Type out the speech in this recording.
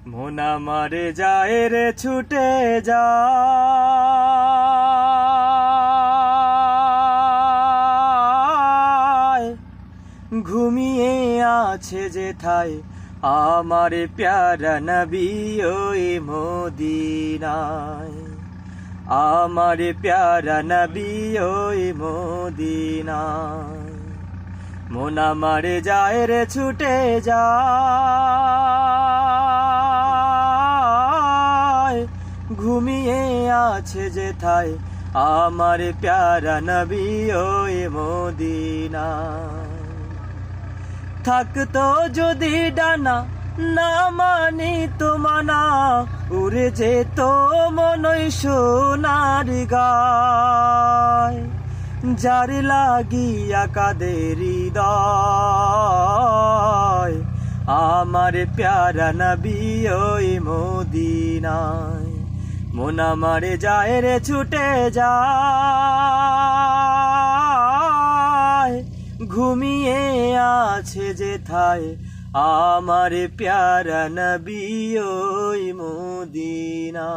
মন আমারে যায় রে ছুটে যায়, ঘুমিয়ে আছে যেথায় আমার প্যারা নবী ওই মদিনায়। আমার প্যারা নবী ওই মদিনায়। মন আমারে যায় রে ছুটে যায়, ঘুমিয়ে আছে যেথায় আমার প্যারা নবী ওই মদিনায়। থাকতো যদি ডানা না মানি তো মানা, উড়ে যেত মনই সোনার গায়। যার লাগিয়া কাঁদে হৃদয় আমার প্যারা নবী ওই মদিনায়। মন আমারে যায় রে ছুটে যায়, ঘুমিয়ে আছে যেথায় আমার প্যারা নবী ওই মদিনায়।